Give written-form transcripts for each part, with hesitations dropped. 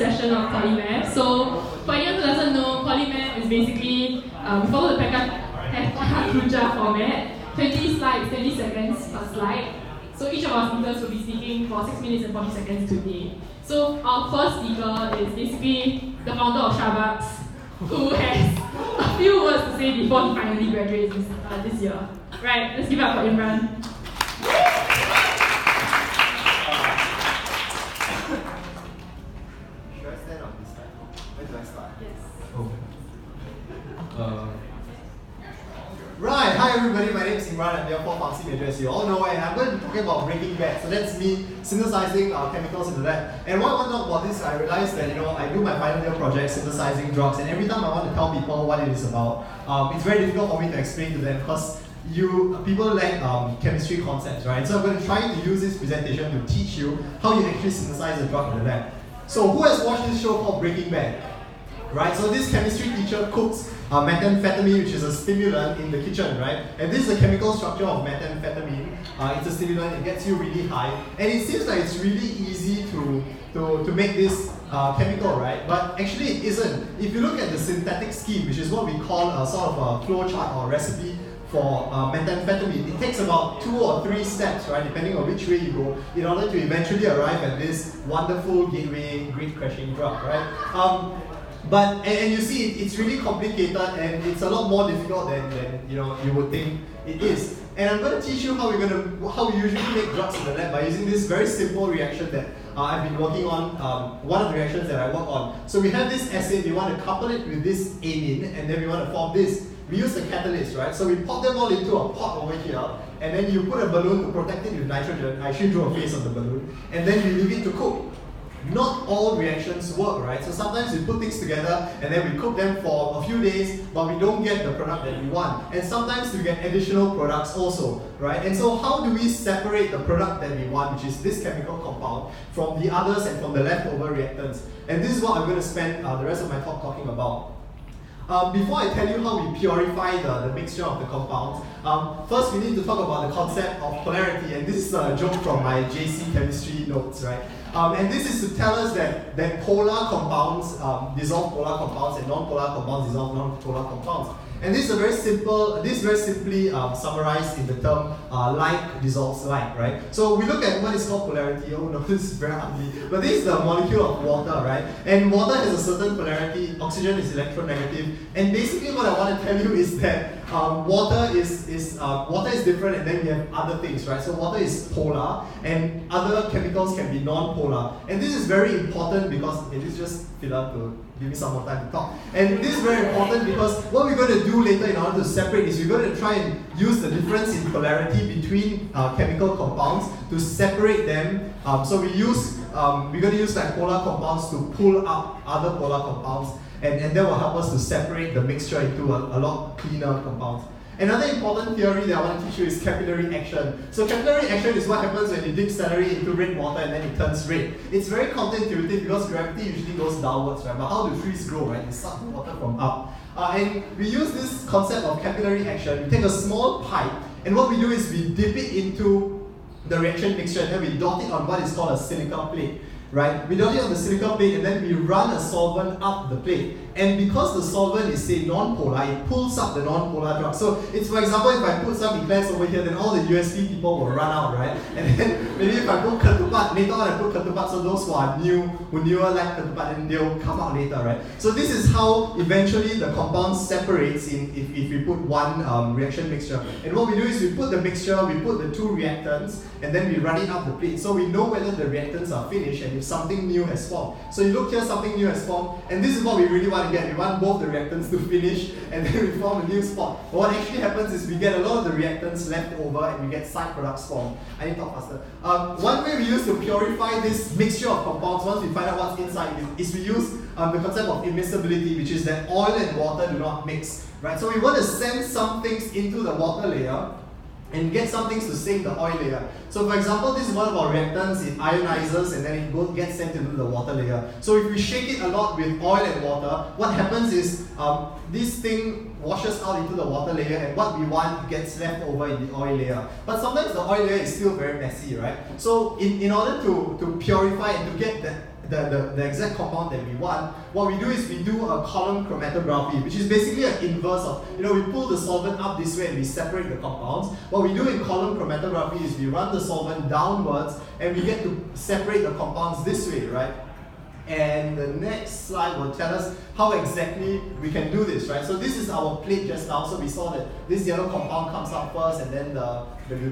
session of Polymath. So, for anyone who doesn't know, Polymath is basically, we follow the Pekka format, 20 slides, 20 seconds per slide. So each of our speakers will be speaking for 6 minutes and 40 seconds today. So our first speaker is basically the founder of Starbucks, who has a few words to say before he finally graduates this year. Right, let's give it up for Imran. Should I stand on this side? Where do I start? Yes. Oh. Right, hi everybody, my name is Imran, I'm here for Pharmacy Major as you all know, and I'm going to be talking about breaking bad. So that's me synthesizing chemicals in the lab. And why I want to talk about this, I realized that I do my final year project synthesizing drugs, and every time I want to tell people what it is about, it's very difficult for me to explain to them because people lack chemistry concepts, right? So I'm going to try to use this presentation to teach you how you actually synthesize a drug in the lab. So who has watched this show called Breaking Bad? Right, so this chemistry teacher cooks methamphetamine, which is a stimulant in the kitchen, right? And this is the chemical structure of methamphetamine. It's a stimulant, it gets you really high. And it seems like it's really easy to make this chemical, right? But actually it isn't. If you look at the synthetic scheme, which is what we call a sort of a flow chart or recipe for methamphetamine, it takes about 2 or 3 steps, right, depending on which way you go, in order to eventually arrive at this wonderful gateway grid-crashing drug, right? But you see, it's really complicated and it's a lot more difficult than you would think it is. And I'm going to teach you how we usually make drugs in the lab by using this very simple reaction that I've been working on. One of the reactions that I work on. So we have this acid, we want to couple it with this amine, and then we want to form this. We use the catalyst, right? So we pop them all into a pot over here, and then you put a balloon to protect it with nitrogen. I actually drew a face on the balloon, and then you leave it to cook. Not all reactions work, right? So sometimes we put things together and then we cook them for a few days, but we don't get the product that we want. And sometimes we get additional products also, right? And so how do we separate the product that we want, which is this chemical compound, from the others and from the leftover reactants? And this is what I'm going to spend the rest of my talk talking about. Before I tell you how we purify the mixture of the compounds, first we need to talk about the concept of polarity, and this is a joke from my JC chemistry notes, right? And this is to tell us that polar compounds dissolve polar compounds and non-polar compounds dissolve non-polar compounds. And this is very simply summarized in the term like dissolves like, right? So we look at what is called polarity. Oh no, this is very ugly. But this is the molecule of water, right? And water has a certain polarity. Oxygen is electronegative. And basically what I want to tell you is that water is different, and then we have other things, right? So water is polar, and other chemicals can be non-polar. And this is very important because it is just filler to give me some more time to talk. And this is very important because what we're going to do later in order to separate is we're going to try and use the difference in polarity between chemical compounds to separate them. So we're going to use like polar compounds to pull up other polar compounds, and that will help us to separate the mixture into a lot cleaner compounds. Another important theory that I want to teach you is capillary action. So capillary action is what happens when you dip celery into red water and then it turns red. It's very counterintuitive because gravity usually goes downwards, right? But how do trees grow, right? They suck water from up. And we use this concept of capillary action. We take a small pipe, and what we do is we dip it into the reaction mixture, and then we dot it on what is called a silica plate. Right? We dot it on the silica plate, and then we run a solvent up the plate. And because the solvent is, say, non-polar, it pulls up the non-polar drug. So it's, for example, if I put some inclinations over here, then all the USP people will run out, right? And then maybe if I put ketupat, later on I put ketupat, so those who newer like ketupat, then they'll come out later, right? So this is how eventually the compound separates if we put one reaction mixture. And what we do is we put the mixture, we put the 2 reactants, and then we run it up the plate. So we know whether the reactants are finished and if something new has formed. So you look here, something new has formed, and this is what we really want to get. We want both the reactants to finish, and then we form a new spot. But what actually happens is we get a lot of the reactants left over, and we get side products formed. I need to talk faster. One way we use to purify this mixture of compounds, once we find out what's inside, is we use the concept of immiscibility, which is that oil and water do not mix. Right? So we want to send some things into the water layer and get some things to sink the oil layer. So for example, this is one of our reactants, it ionizes and then it gets sent into the water layer. So if we shake it a lot with oil and water, what happens is this thing washes out into the water layer, and what we want gets left over in the oil layer. But sometimes the oil layer is still very messy, right? So in order to purify and to get the exact compound that we want, what we do is we do a column chromatography, which is basically an inverse of, we pull the solvent up this way and we separate the compounds. What we do in column chromatography is we run the solvent downwards and we get to separate the compounds this way, right? And the next slide will tell us how exactly we can do this, right? So this is our plate just now. So we saw that this yellow compound comes up first and then the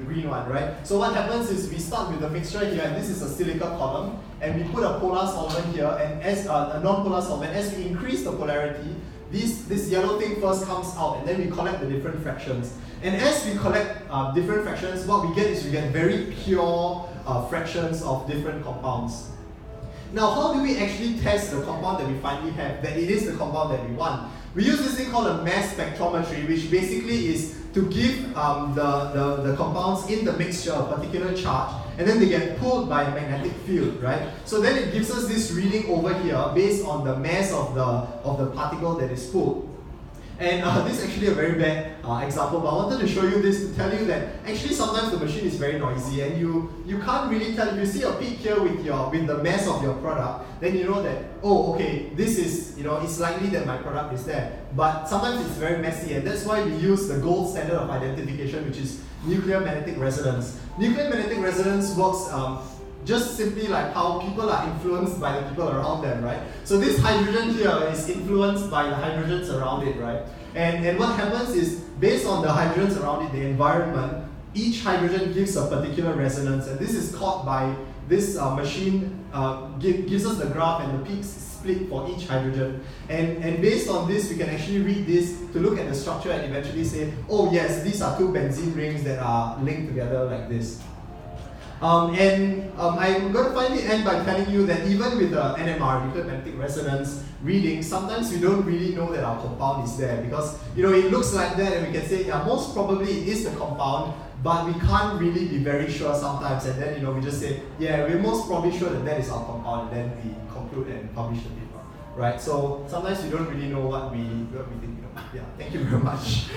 green one, right? So what happens is we start with the mixture here, and this is a silica column, and we put a polar solvent here, and as a non-polar solvent, as we increase the polarity, this yellow thing first comes out, and then we collect the different fractions. And as we collect different fractions, what we get is we get very pure fractions of different compounds. Now, how do we actually test the compound that we finally have, that it is the compound that we want? We use this thing called a mass spectrometry, which basically is to give the compounds in the mixture a particular charge, and then they get pulled by a magnetic field, right? So then it gives us this reading over here based on the mass of the particle that is pulled. And this is actually a very bad example, but I wanted to show you this to tell you that actually sometimes the machine is very noisy and you can't really tell. If you see a peak here with the mass of your product, then you know that, oh, okay, this is, it's likely that my product is there. But sometimes it's very messy, and that's why we use the gold standard of identification, which is nuclear magnetic resonance. Nuclear magnetic resonance works just simply like how people are influenced by the people around them, right? So this hydrogen here is influenced by the hydrogens around it, right? And what happens is, based on the hydrogens around it, the environment, each hydrogen gives a particular resonance, and this is caught by this machine, gives us the graph and the peaks split for each hydrogen. And based on this, we can actually read this to look at the structure and eventually say, oh yes, these are two benzene rings that are linked together like this. I'm going to finally end by telling you that even with the NMR, nuclear magnetic resonance reading, sometimes we don't really know that our compound is there, because it looks like that and we can say, yeah, most probably it is the compound, but we can't really be very sure sometimes, and then we just say, yeah, we're most probably sure that is our compound, and then we conclude and publish the paper, right? So sometimes we don't really know what we think. Yeah, thank you very much.